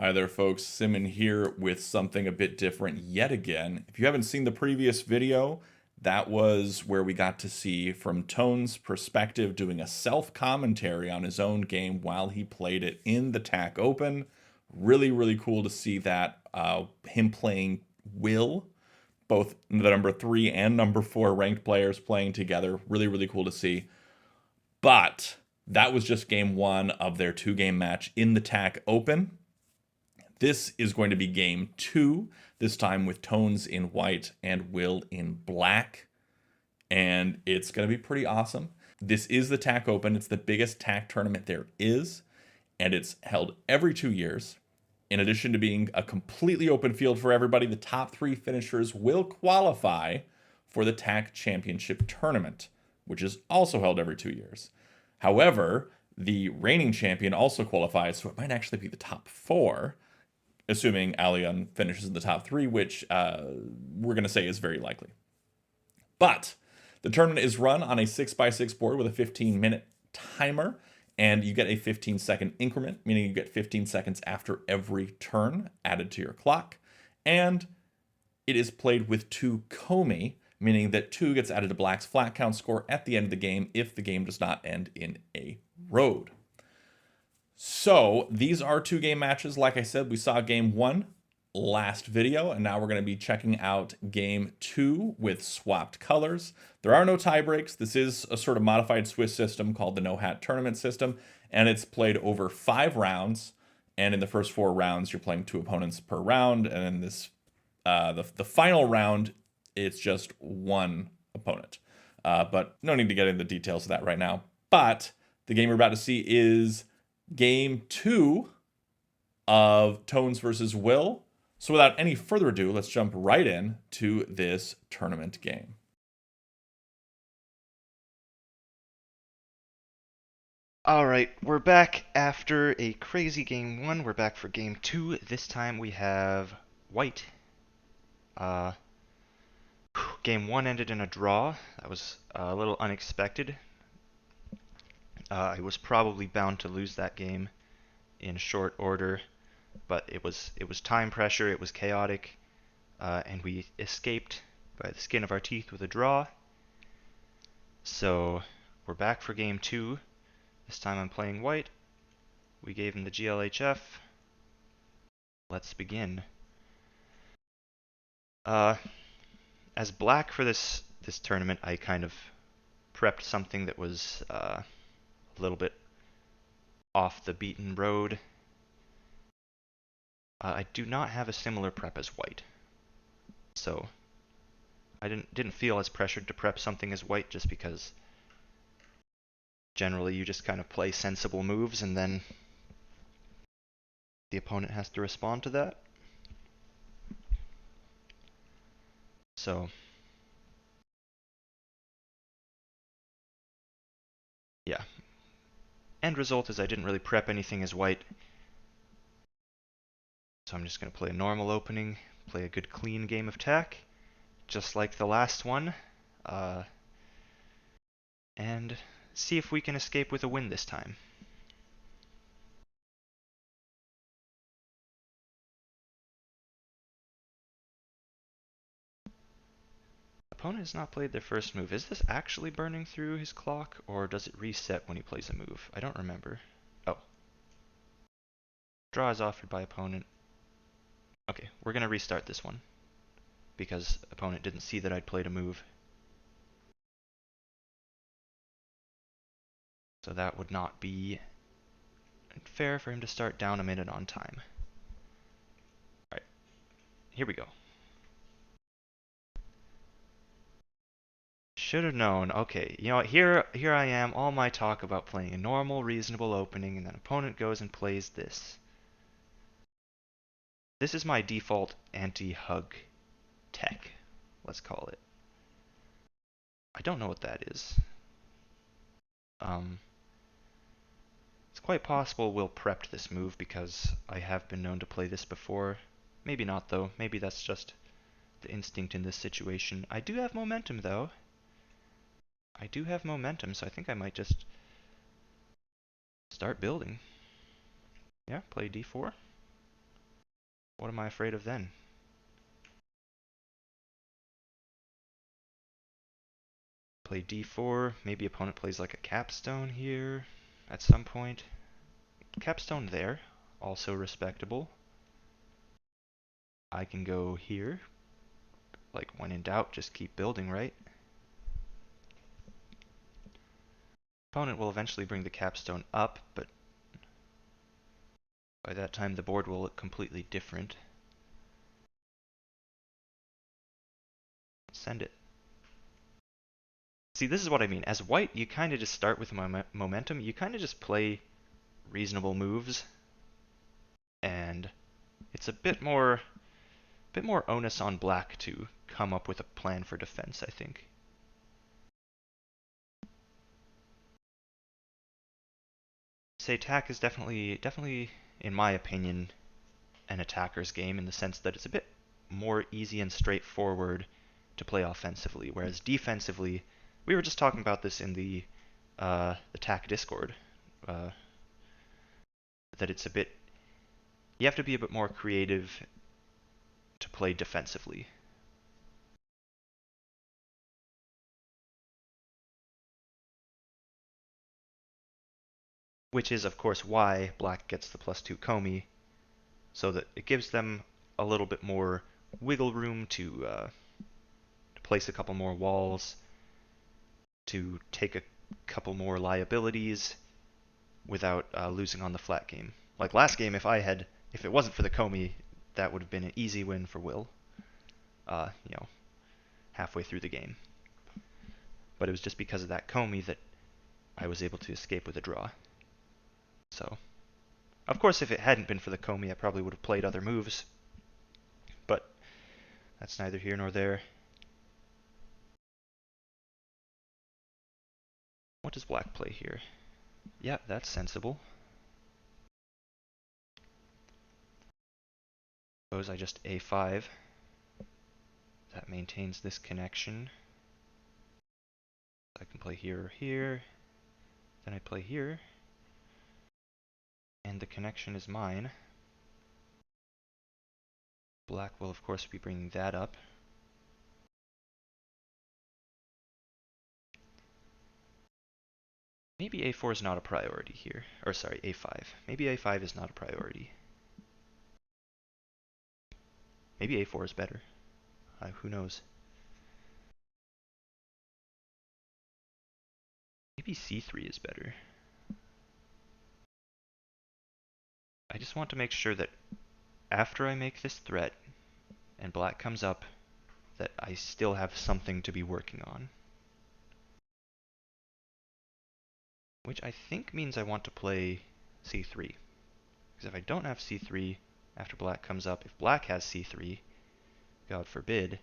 Hi there, folks. Simon here with something a bit different yet again. If you haven't seen the previous video, that was where we got to see from Tone's perspective doing a self-commentary on his own game while he played it in the TAC Open. Really, really cool to see that. Him playing Will, both the number 3 and number 4 ranked players playing together. Really, really cool to see. But that was just game 1 of their 2-game match in the TAC Open. This is going to be game 2, this time with Tones in white and Will in black. And it's going to be pretty awesome. This is the TAC Open. It's the biggest TAC tournament there is. And it's held every 2 years. In addition to being a completely open field for everybody, the top 3 finishers will qualify for the TAC Championship Tournament, which is also held every 2 years. However, the reigning champion also qualifies, so it might actually be the top 4. Assuming Allian finishes in the top 3, which we're going to say is very likely. But the tournament is run on a 6x6 board with a 15-minute timer, and you get a 15-second increment, meaning you get 15 seconds after every turn added to your clock. And it is played with 2 komi, meaning that 2 gets added to Black's flat count score at the end of the game if the game does not end in a road. So these are 2-game matches. Like I said, we saw game 1 last video, and now we're going to be checking out game 2 with swapped colors. There are no tie breaks. This is a sort of modified Swiss system called the Nohat Tournament system, and it's played over 5 rounds. And in the first 4 rounds, you're playing 2 opponents per round, and in this the final round, it's just 1 opponent. But no need to get into the details of that right now. But the game we're about to see is game 2 of Tones versus Will. So without any further ado, let's jump right in to this tournament game. Alright, we're back after a crazy game 1. We're back for game 2. This time we have white. Uh, Game 1 ended in a draw. That was a little unexpected. I was probably bound to lose that game in short order, but it was time pressure, it was chaotic, and we escaped by the skin of our teeth with a draw. So we're back for game 2. This time I'm playing white. We gave him the GLHF. Let's begin. As black for this tournament, I kind of prepped something that was a little bit off the beaten road. I do not have a similar prep as white, so I didn't feel as pressured to prep something as white, just because generally you just kind of play sensible moves and then the opponent has to respond to that. So yeah, end result is I didn't really prep anything as white, so I'm just going to play a normal opening, play a good clean game of TAC, just like the last one, and see if we can escape with a win this time. Opponent has not played their first move. Is this actually burning through his clock, or does it reset when he plays a move? I don't remember. Oh. Draw is offered by opponent. Okay, we're going to restart this one, because opponent didn't see that I'd played a move. So that would not be fair for him to start down a minute on time. Alright, here we go. Should have known. Okay, you know what, here I am, all my talk about playing a normal, reasonable opening, and then opponent goes and plays this. This is my default anti-hug tech, let's call it. I don't know what that is. It's quite possible Will prepped this move, because I have been known to play this before. Maybe not, though. Maybe that's just the instinct in this situation. I do have momentum, though. I do have momentum, so I think I might just start building. Yeah, play d4. What am I afraid of then? Play d4. Maybe opponent plays like a capstone here at some point. Capstone there, also respectable. I can go here. Like, when in doubt, just keep building, right? Opponent will eventually bring the capstone up, but by that time the board will look completely different. Send it. See, this is what I mean. As white, you kind of just start with momentum. You kind of just play reasonable moves, and it's a bit more onus on black to come up with a plan for defense, I think. Say attack is definitely, in my opinion, an attacker's game in the sense that it's a bit more easy and straightforward to play offensively, whereas defensively, we were just talking about this in the attack Discord, uh, that it's a bit, you have to be a bit more creative to play defensively. Which is, of course, why black gets the +2 komi, so that it gives them a little bit more wiggle room to place a couple more walls, to take a couple more liabilities without losing on the flat game. Like last game, if it wasn't for the komi, that would have been an easy win for Will. You know, halfway through the game. But it was just because of that komi that I was able to escape with a draw. So, of course, if it hadn't been for the komi, I probably would have played other moves. But that's neither here nor there. What does black play here? Yeah, that's sensible. Suppose I just a5. That maintains this connection. I can play here or here. Then I play here. And the connection is mine. Black will, of course, be bringing that up. Maybe a4 is not a priority here. Or sorry, a5. Maybe a5 is not a priority. Maybe a4 is better. Who knows? Maybe c3 is better. I just want to make sure that after I make this threat and black comes up, that I still have something to be working on. Which I think means I want to play c3. Because if I don't have c3 after black comes up, if black has c3, God forbid,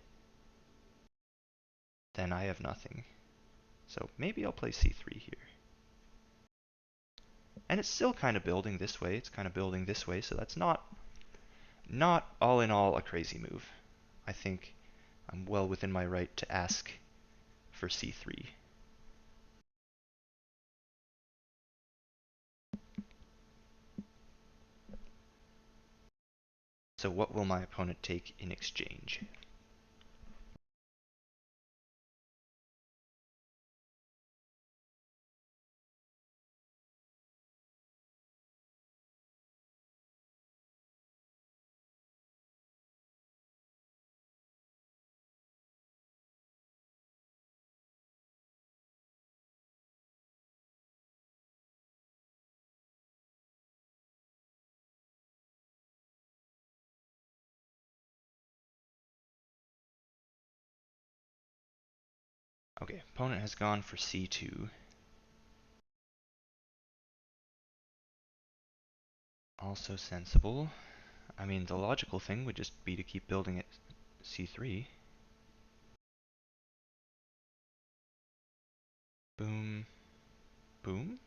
then I have nothing. So maybe I'll play c3 here. And it's still kind of building this way, it's kind of building this way, so that's not all in all a crazy move. I think I'm well within my right to ask for c3. So what will my opponent take in exchange? Okay, opponent has gone for c2. Also sensible. I mean, the logical thing would just be to keep building at c3. Boom, boom,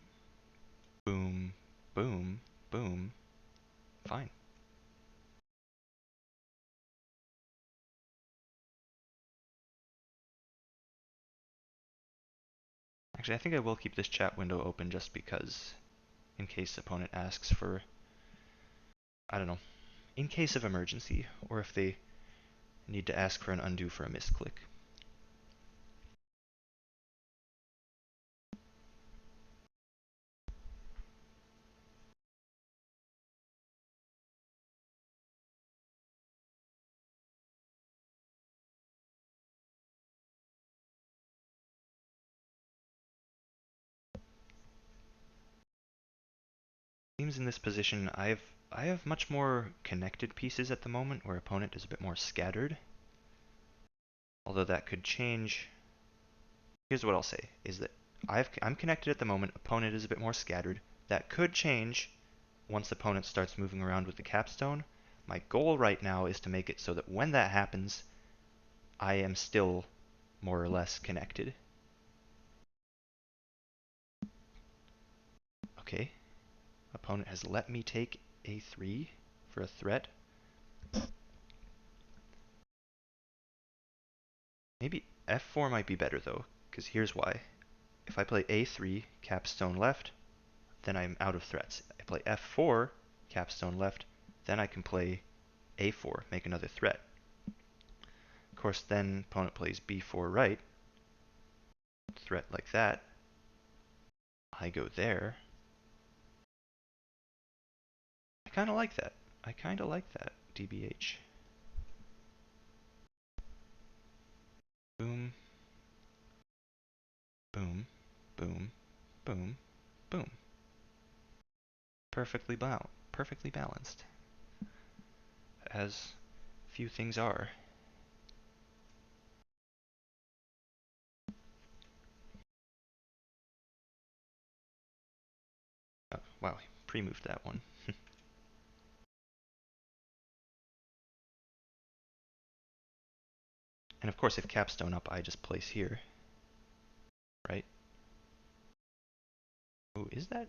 boom, boom, boom. Fine. Actually, I think I will keep this chat window open just because, in case the opponent asks for, I don't know, in case of emergency, or if they need to ask for an undo for a misclick. Seems in this position I have much more connected pieces at the moment, where opponent is a bit more scattered. Although that could change. Here's what I'll say, is that I'm connected at the moment, opponent is a bit more scattered. That could change once opponent starts moving around with the capstone. My goal right now is to make it so that when that happens, I am still more or less connected. Okay, opponent has let me take a3 for a threat. Maybe f4 might be better though, because here's why. If I play a3, capstone left, then I'm out of threats. I play f4, capstone left, then I can play a4, make another threat. Of course, then opponent plays b4 right, threat like that. I go there. I kind of like that. I kind of like that, DBH. Boom, boom, boom, boom, boom. Perfectly balanced, as few things are. Oh, wow, he pre-moved that one. And of course, if capstone up, I just place here, right? Oh, is that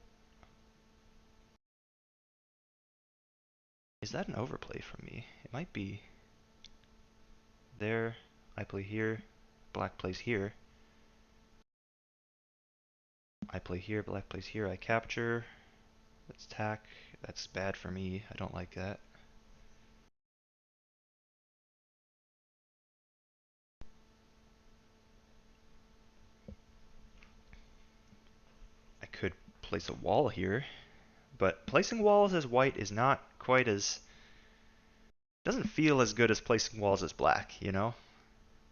an overplay from me? It might be. There, I play here, black plays here. I play here, black plays here, I capture. That's tack. That's bad for me. I don't like that. I could place a wall here, but placing walls as white is not quite as... doesn't feel as good as placing walls as black, you know?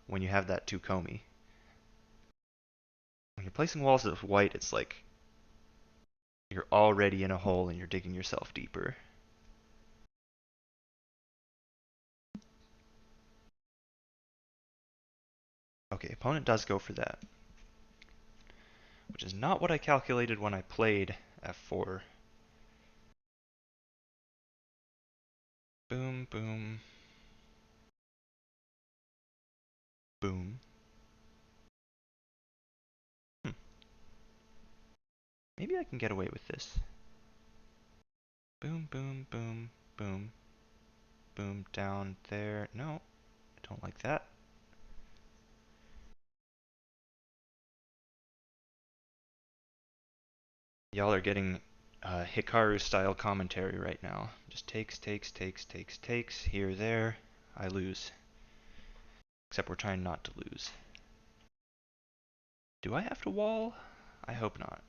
When you have that 2 komi. When you're placing walls as white, it's like you're already in a hole and you're digging yourself deeper. Okay, opponent does go for that, which is not what I calculated when I played f4. Boom, boom, boom. Hmm. Maybe I can get away with this. Boom, boom, boom, boom, boom, down there. No, I don't like that. Y'all are getting Hikaru style commentary right now. Just takes, here, there. I lose. Except we're trying not to lose. Do I have to wall? I hope not.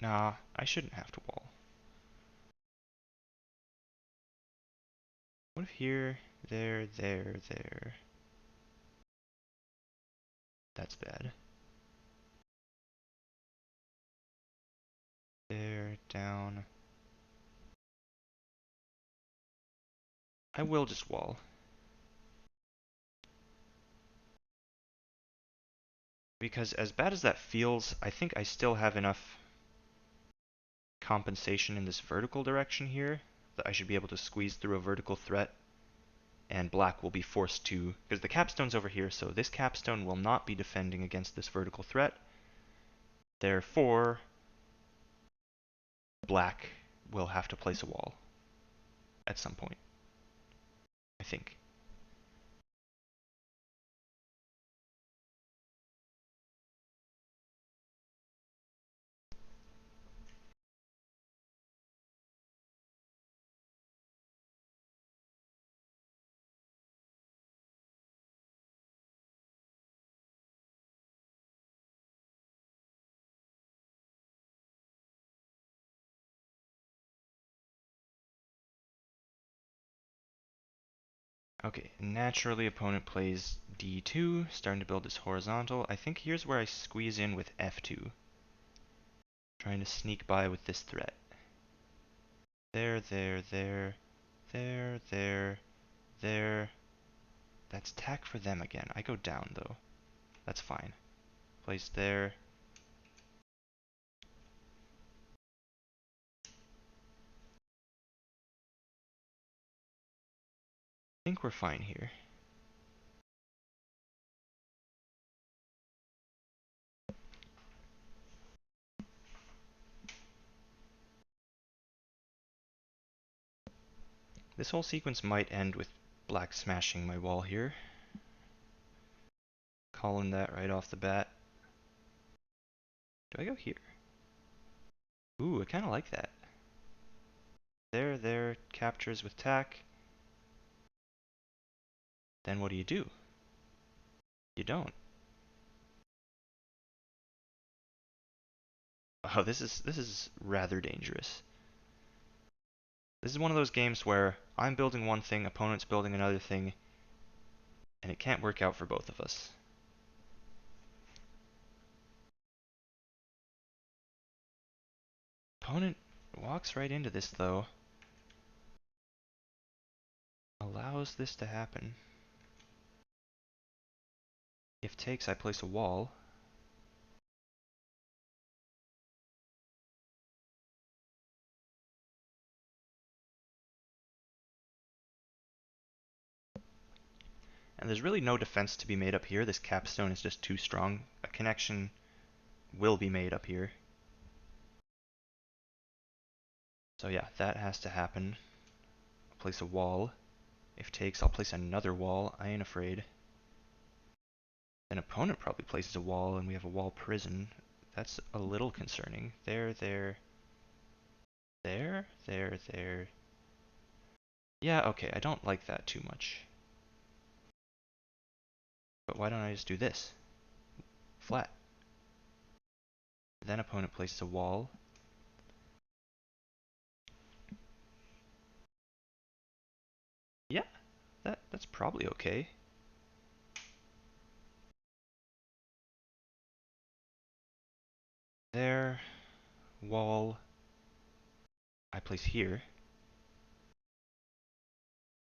Nah, I shouldn't have to wall. What if here, there, there, there? That's bad. There, down. I will just wall. Because as bad as that feels, I think I still have enough compensation in this vertical direction here that I should be able to squeeze through a vertical threat, and black will be forced to, because the capstone's over here, so this capstone will not be defending against this vertical threat. Therefore, black will have to place a wall at some point, I think. Okay, naturally opponent plays d2, starting to build this horizontal. I think here's where I squeeze in with f2, trying to sneak by with this threat. There, there, there, there, there, there. That's tack for them again. I go down though. That's fine. Place there. I think we're fine here. This whole sequence might end with black smashing my wall here. Calling that right off the bat. Do I go here? Ooh, I kind of like that. There, there, captures with tack. Then what do? You don't. Oh, this is rather dangerous. This is one of those games where I'm building one thing, opponent's building another thing, and it can't work out for both of us. Opponent walks right into this though. Allows this to happen. If takes, I place a wall. And there's really no defense to be made up here. This capstone is just too strong. A connection will be made up here. So yeah, that has to happen. I'll place a wall. If takes, I'll place another wall. I ain't afraid. An opponent probably places a wall, and we have a wall prison. That's a little concerning. There, there, there, there, there. Yeah, okay, I don't like that too much. But why don't I just do this? Flat. Then opponent places a wall. Yeah, that's probably okay. There, wall. I place here. I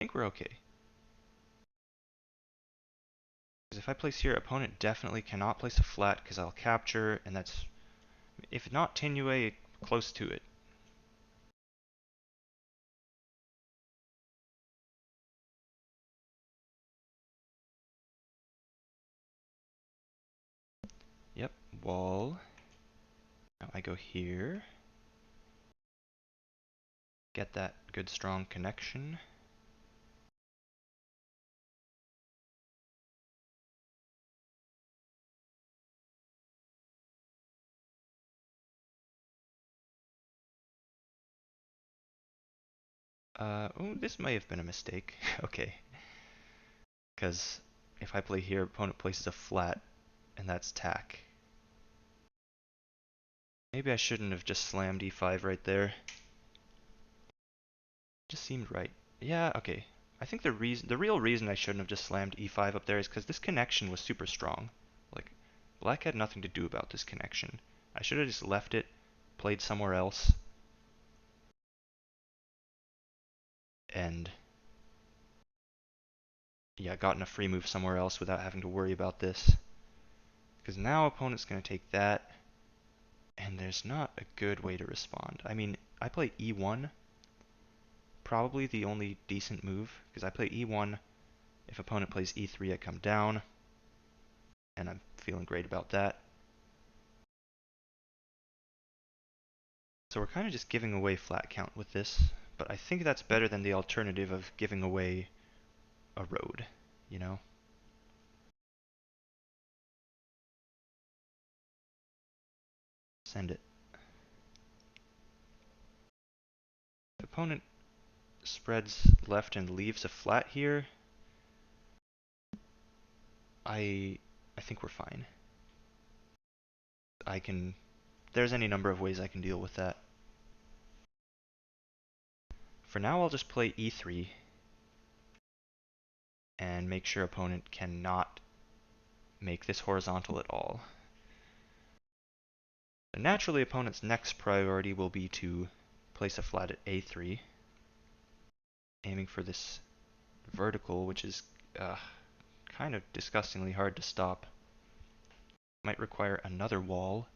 think we're okay. Because if I place here, opponent definitely cannot place a flat because I'll capture, and that's, if not Tenue, close to it. Yep, wall. Now I go here. Get that good strong connection. Oh, this may have been a mistake. Okay. Because if I play here, opponent places a flat, and that's tack. Maybe I shouldn't have just slammed e5 right there. Just seemed right. Yeah, okay. I think the real reason I shouldn't have just slammed e5 up there is because this connection was super strong. Like, black had nothing to do about this connection. I should have just left it, played somewhere else, and yeah, gotten a free move somewhere else without having to worry about this. Because now opponent's going to take that, and there's not a good way to respond. I mean, I play e1, probably the only decent move, because I play e1. If opponent plays e3, I come down, and I'm feeling great about that. So we're kind of just giving away flat count with this, but I think that's better than the alternative of giving away a road, you know? Send it. If opponent spreads left and leaves a flat here, I think we're fine. There's any number of ways I can deal with that. For now, I'll just play e3. and make sure opponent cannot make this horizontal at all. So naturally, opponent's next priority will be to place a flat at a3, aiming for this vertical, which is kind of disgustingly hard to stop. Might require another wall.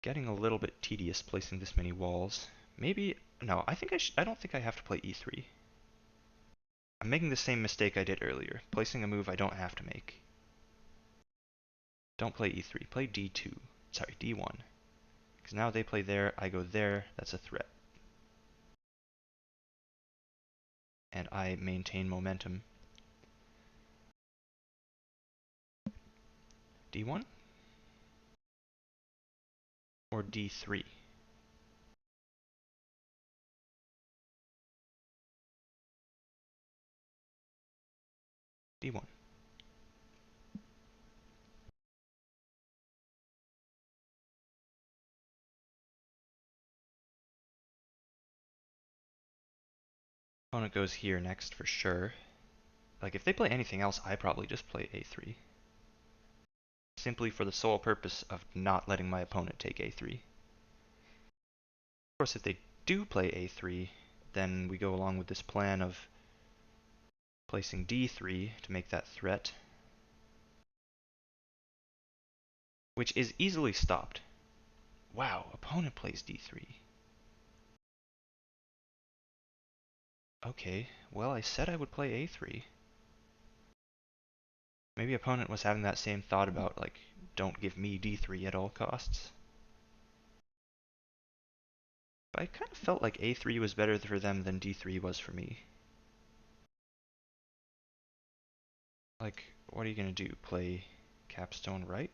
Getting a little bit tedious placing this many walls. Maybe, no, I don't think I have to play e3. I'm making the same mistake I did earlier, placing a move I don't have to make. Don't play e3, play d2, sorry, d1. Because now they play there, I go there, that's a threat. And I maintain momentum. d1 or d3? d1. Opponent goes here next for sure. Like if they play anything else, I probably just play a3. Simply for the sole purpose of not letting my opponent take a3. Of course, if they do play a3, then we go along with this plan of placing d3 to make that threat, which is easily stopped. Wow, opponent plays d3. Okay, well, I said I would play a3. Maybe opponent was having that same thought about, like, don't give me d3 at all costs. But I kind of felt like a3 was better for them than d3 was for me. Like, what are you going to do? Play capstone right?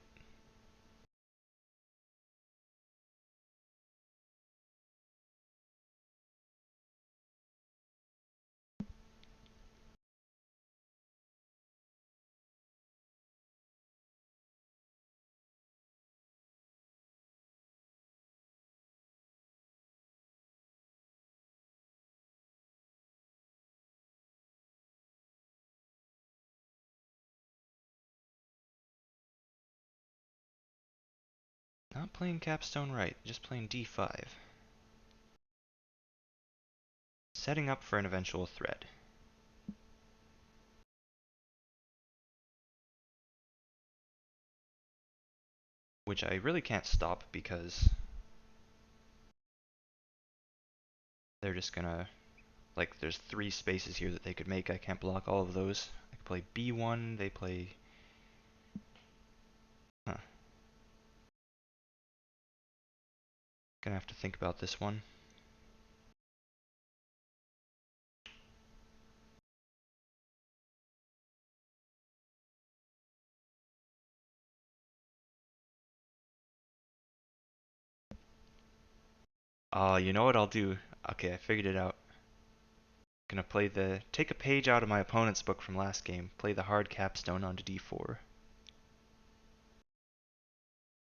Not playing capstone right, just playing d5. Setting up for an eventual threat. Which I really can't stop because they're just gonna, like, there's 3 spaces here that they could make. I can't block all of those. I could play b1, they play... Huh. Gonna have to think about this one. You know what I'll do? Okay, I figured it out. Gonna take a page out of my opponent's book from last game, play the hard capstone onto d4.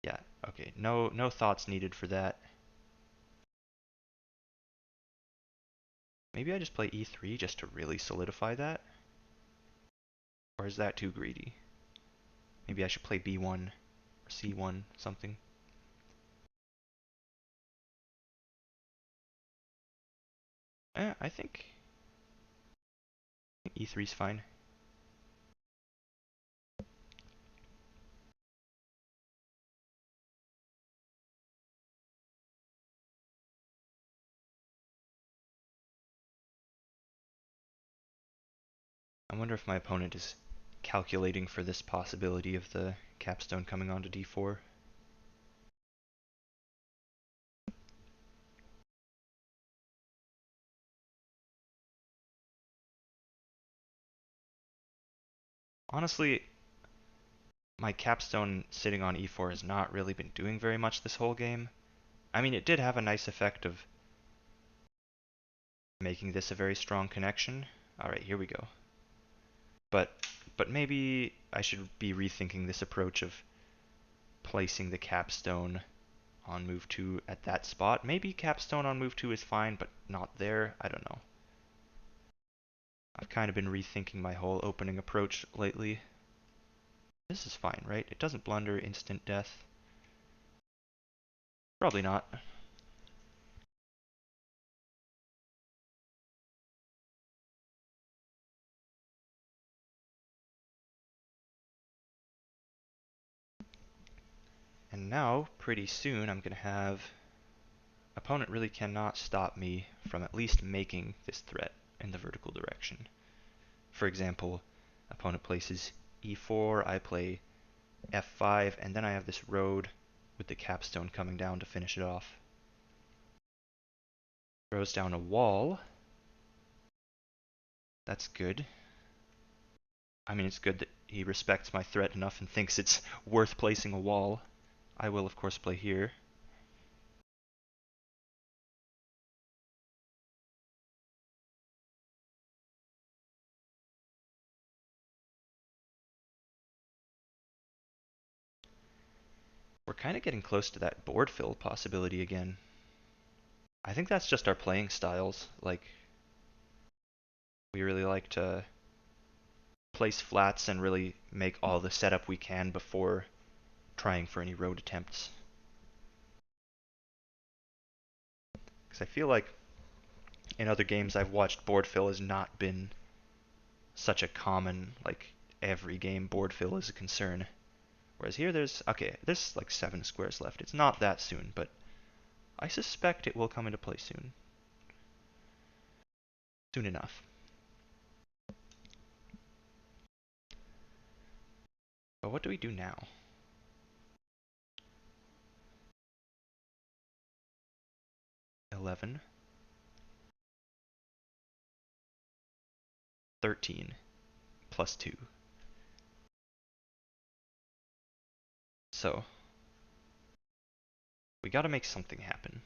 Yeah, okay, no thoughts needed for that. Maybe I just play e3 just to really solidify that? Or is that too greedy? Maybe I should play b1 or c1, something. I think e3's fine. I wonder if my opponent is calculating for this possibility of the capstone coming onto d4. Honestly, my capstone sitting on e4 has not really been doing very much this whole game. I mean, it did have a nice effect of making this a very strong connection. Alright, here we go. But maybe I should be rethinking this approach of placing the capstone on move 2 at that spot. Maybe capstone on move 2 is fine, but not there. I don't know. I've kind of been rethinking my whole opening approach lately. This is fine, right? It doesn't blunder instant death. Probably not. And now, pretty soon, I'm going to have... Opponent really cannot stop me from at least making this threat in the vertical direction. For example, opponent places e4, I play f5, and then I have this road with the capstone coming down to finish it off. Throws down a wall. That's good. I mean, it's good that he respects my threat enough and thinks it's worth placing a wall. I will, of course, play here. We're kind of getting close to that board fill possibility again. I think that's just our playing styles. Like, we really like to place flats and really make all the setup we can before trying for any road attempts. Because I feel like in other games I've watched, board fill has not been such a common, like, every game board fill is a concern. Whereas here there's like 7 squares left. It's not that soon, but I suspect it will come into play soon. Soon enough. But what do we do now? 11, 13, plus 2. So, we gotta make something happen.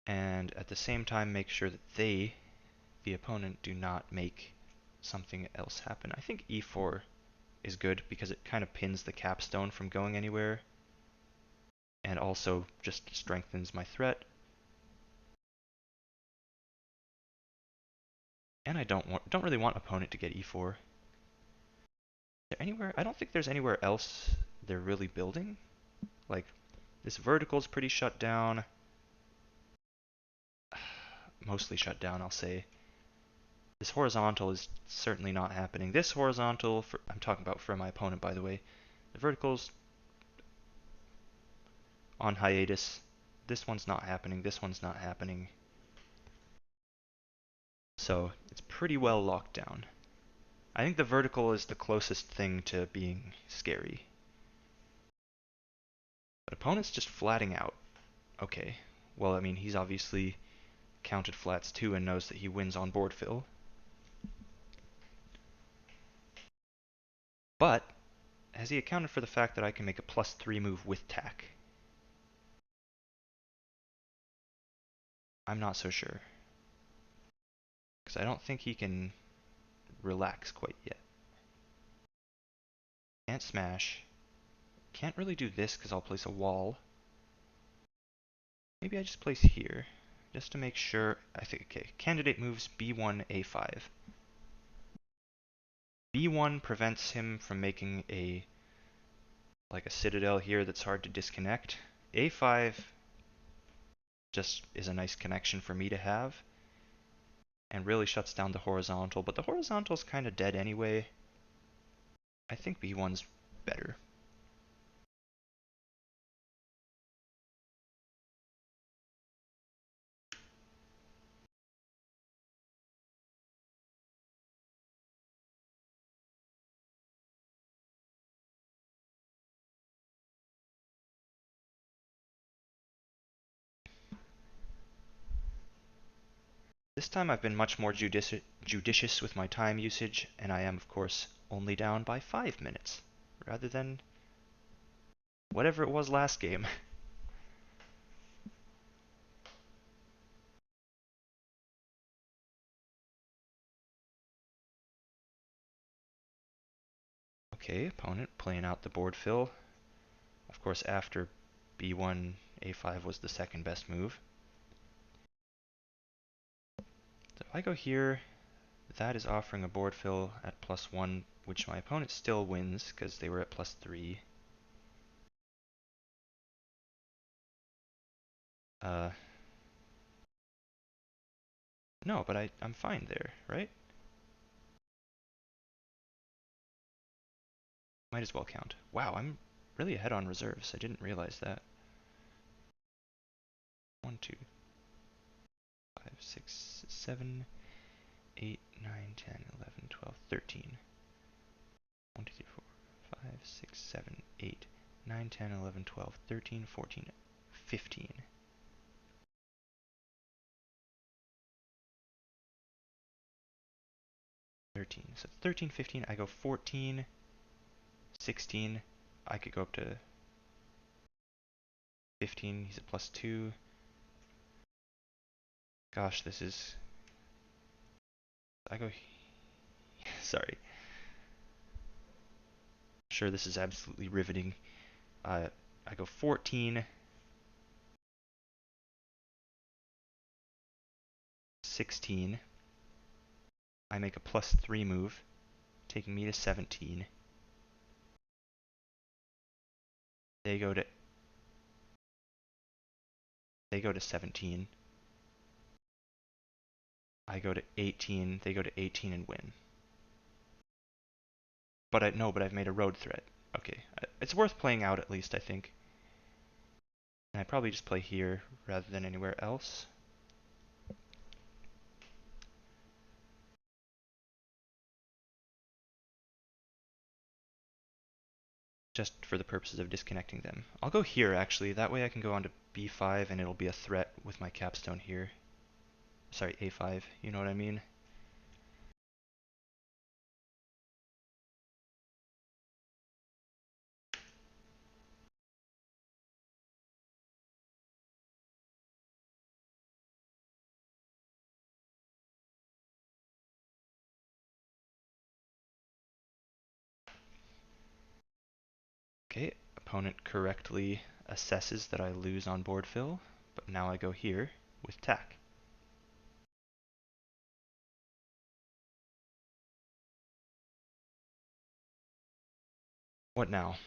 And at the same time make sure that they, the opponent, do not make something else happen. I think e4 is good because it kind of pins the capstone from going anywhere and also just strengthens my threat. And I don't really want opponent to get e4. Is there anywhere? I don't think there's anywhere else they're really building. Like, this vertical's pretty shut down. Mostly shut down, I'll say. This horizontal is certainly not happening. This horizontal, I'm talking about for my opponent, by the way. The vertical's on hiatus. This one's not happening. This one's not happening. So it's pretty well locked down. I think the vertical is the closest thing to being scary. But opponent's just flatting out. Okay. Well, I mean, he's obviously counted flats too and knows that he wins on board fill. But has he accounted for the fact that I can make a +3 move with tack? I'm not so sure. Because I don't think he can relax quite yet. Can't smash. Can't really do this because I'll place a wall. Maybe I just place here, just to make sure. I think, okay, candidate moves b1, a5. b1 prevents him from making like a citadel here that's hard to disconnect. a5 just is a nice connection for me to have, and really shuts down the horizontal, but the horizontal's kind of dead anyway. I think b1's better. This time I've been much more judicious with my time usage, and I am, of course, only down by 5 minutes, rather than whatever it was last game. Okay, opponent playing out the board fill. Of course, after b1, a5 was the second best move. So if I go here, that is offering a board fill at +1, which my opponent still wins because they were at +3. No, but I'm fine there, right? Might as well count. Wow, I'm really ahead on reserves. I didn't realize that. 1, 2, 5, 6, 7, 8, 9, 10, 11, 12, 13. 1, 2, 3, 4, 5, 6, 7, 8, 9, 10, 11, 12, 13, 14, 15. 13. So 13, 15. I go 14, 16. I could go up to 15. He's at +2. Gosh, this is... I go... Sorry. Sure, this is absolutely riveting. I go 14, 16. I make a +3 move, taking me to 17. They go to 17. I go to 18. They go to 18 and win. But I've made a road threat. Okay, it's worth playing out at least, I think. And I probably just play here rather than anywhere else. Just for the purposes of disconnecting them. I'll go here actually, that way I can go on to b5 and it'll be a threat with my capstone here. Sorry, a5, you know what I mean? Okay, opponent correctly assesses that I lose on board fill, but now I go here with tack. What now?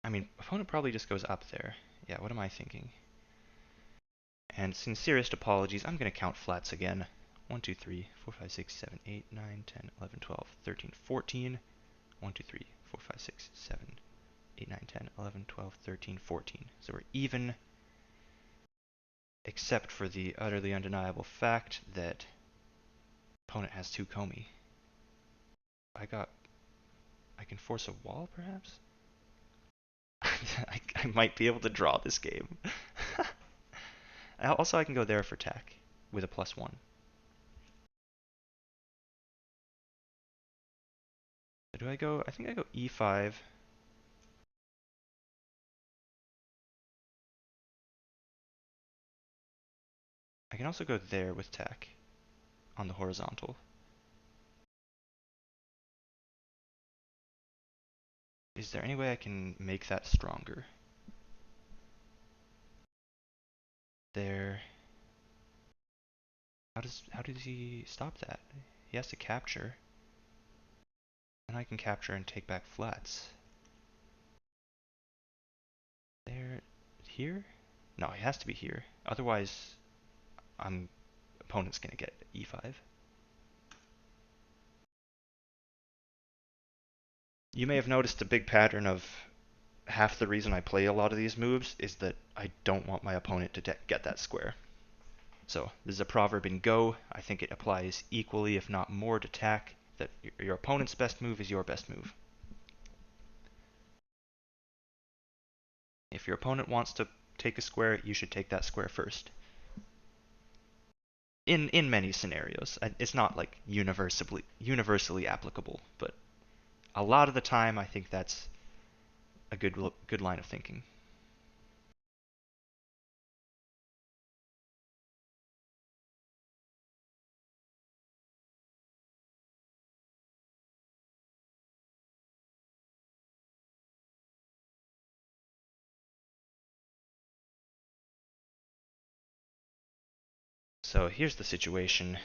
I mean, opponent probably just goes up there. Yeah, what am I thinking? And sincerest apologies, I'm going to count flats again. 1, 2, 3, 4, 5, 6, 7, 8, 9, 10, 11, 12, 13, 14. 1, 2, 3, 4, 5, 6, 7, 8, 9, 10, 11, 12, 13, 14. So we're even, except for the utterly undeniable fact that opponent has 2 komi. I can force a wall, perhaps? I might be able to draw this game. Also, I can go there for tack with a +1. So do I go? I think I go e5. I can also go there with tack on the horizontal. Is there any way I can make that stronger? There. How does he stop that? He has to capture. And I can capture and take back flats. There, here? No, he has to be here. Otherwise, opponent's gonna get e5. You may have noticed a big pattern of half the reason I play a lot of these moves is that I don't want my opponent to get that square. So this is a proverb in Go. I think it applies equally, if not more, to tack, that your opponent's best move is your best move. If your opponent wants to take a square, you should take that square first. In many scenarios. It's not like universally applicable, but a lot of the time I think that's a good line of thinking. So here's the situation.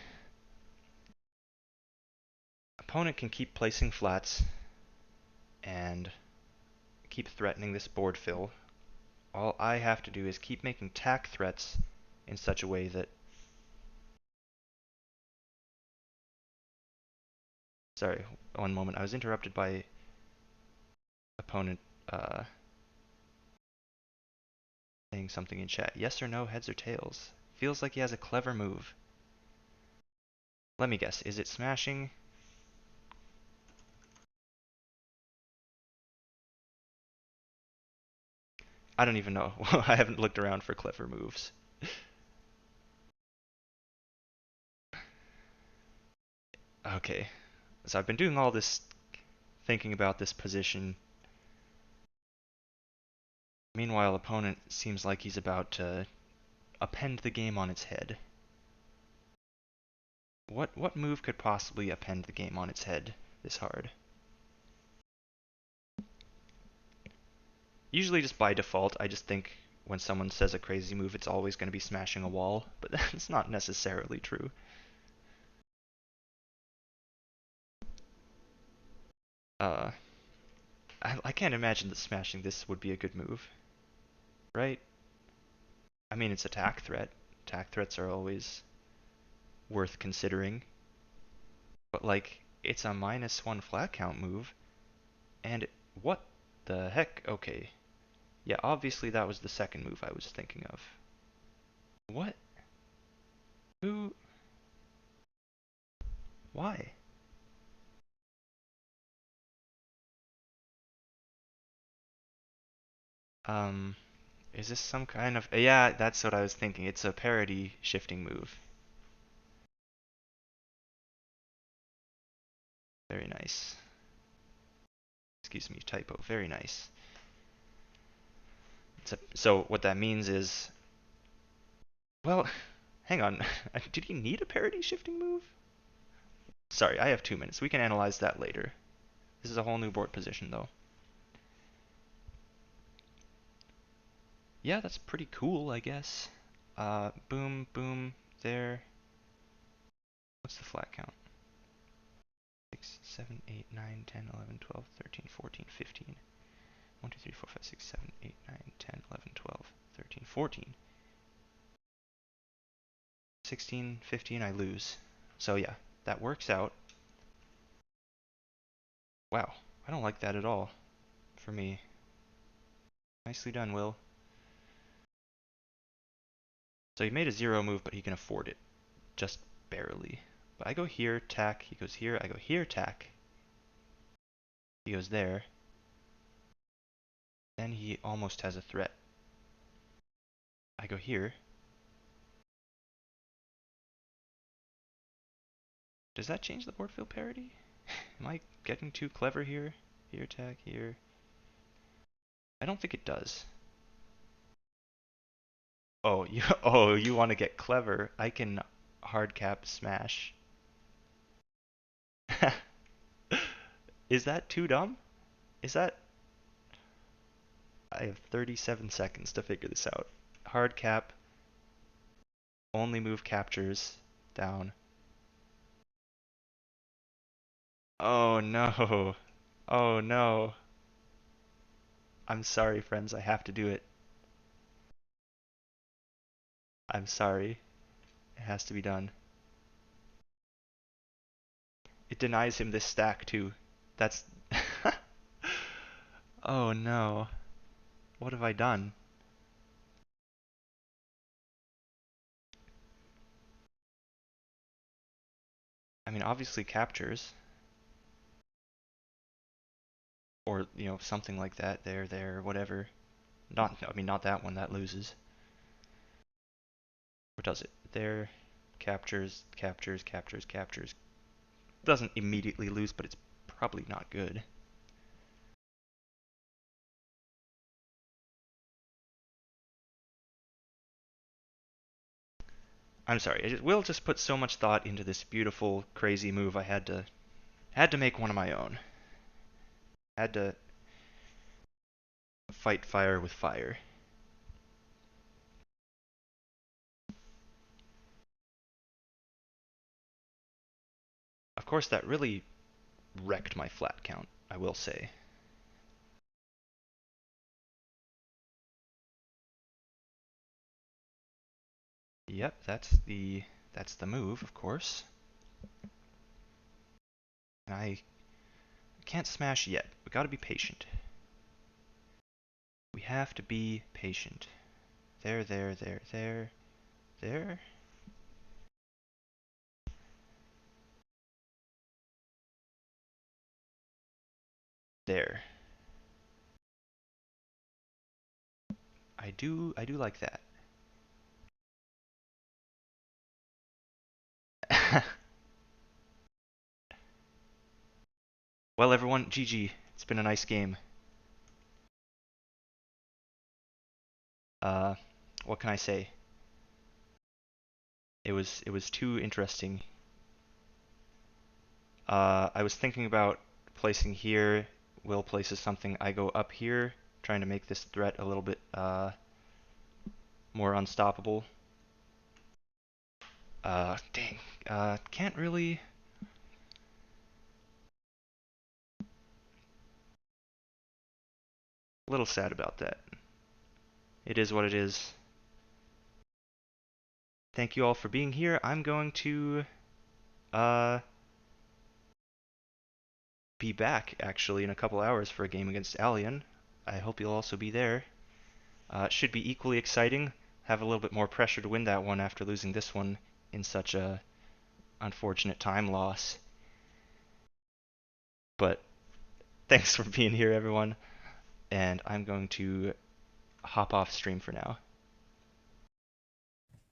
Opponent can keep placing flats and keep threatening this board fill. All I have to do is keep making tack threats in such a way that... Sorry, one moment. I was interrupted by opponent saying something in chat. Yes or no, heads or tails? Feels like he has a clever move. Let me guess. Is it smashing? I don't even know. I haven't looked around for clever moves. Okay. So I've been doing all this thinking about this position. Meanwhile, opponent seems like he's about to append the game on its head. What move could possibly append the game on its head this hard? Usually just by default, I just think when someone says a crazy move, it's always going to be smashing a wall, but that's not necessarily true. Uh, I can't imagine that smashing this would be a good move, right? I mean, it's attack threat. Attack threats are always worth considering, but like, it's a -1 flat count move, and what the heck? Okay. Yeah, obviously that was the second move I was thinking of. What? Who? Why? Um, is this some kind of... Yeah, that's what I was thinking. It's a parity shifting move. Very nice. Excuse me, typo. Very nice. So what that means is... Well, hang on. Did he need a parity shifting move? Sorry, I have 2 minutes. We can analyze that later. This is a whole new board position, though. Yeah, that's pretty cool, I guess. Boom, boom, there. What's the flat count? 6, 7, 8, 9, 10, 11, 12, 13, 14, 15. 1, 2, 3, 4, 5, 6, 7, 8, 9, 10, 11, 12, 13, 14. 16, 15, I lose. So yeah, that works out. Wow, I don't like that at all. For me. Nicely done, Will. So he made a 0 move, but he can afford it. Just barely. But I go here, tack. He goes here. I go here, tack. He goes there. Then he almost has a threat. I go here. Does that change the board field parity? Am I getting too clever here? Here, tack, here. I don't think it does. Oh, you want to get clever? I can hard cap smash. Is that too dumb? Is that... I have 37 seconds to figure this out. Hard cap, only move captures, down. Oh no. Oh no. I'm sorry, friends, I have to do it. I'm sorry. It has to be done. It denies him this stack too. That's... Oh no. What have I done? I mean, obviously captures. Or, you know, something like that. There, whatever. Not, I mean, not that one, that loses. Or does it? There, captures, captures, captures, captures. Doesn't immediately lose, but it's probably not good. I'm sorry. Will just put so much thought into this beautiful, crazy move. I had to make one of my own. Had to fight fire with fire. course, that really wrecked my flat count, I will say. Yep, that's the move, of course. And I can't smash yet. We gotta be patient. We have to be patient. There, there, there, there, there. There. I do like that. Well, everyone, GG. It's been a nice game. Uh, what can I say? It was too interesting. I was thinking about placing here. Will places something. I go up here, trying to make this threat a little bit more unstoppable. Dang. Can't really. A little sad about that. It is what it is. Thank you all for being here. I'm going to uh be back actually in a couple hours for a game against Alien. I hope you'll also be there. It should be equally exciting. Have a little bit more pressure to win that one after losing this one in such a unfortunate time loss. But thanks for being here, everyone. And I'm going to hop off stream for now.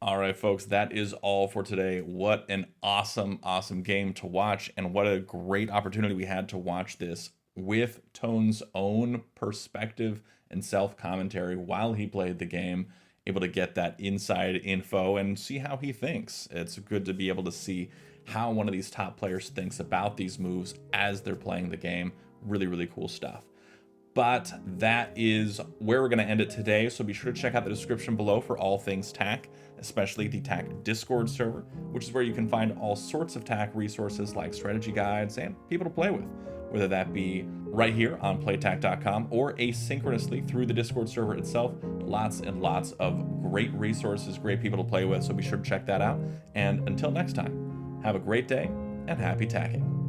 All right, folks, that is all for today. What an awesome, awesome game to watch, and what a great opportunity we had to watch this with Tone's own perspective and self-commentary while he played the game, able to get that inside info and see how he thinks. It's good to be able to see how one of these top players thinks about these moves as they're playing the game. Really, really cool stuff. But that is where we're going to end it today. So be sure to check out the description below for all things TAC, especially the TAC Discord server, which is where you can find all sorts of TAC resources like strategy guides and people to play with, whether that be right here on playtac.com or asynchronously through the Discord server itself. Lots and lots of great resources, great people to play with. So be sure to check that out. And until next time, have a great day and happy tacking.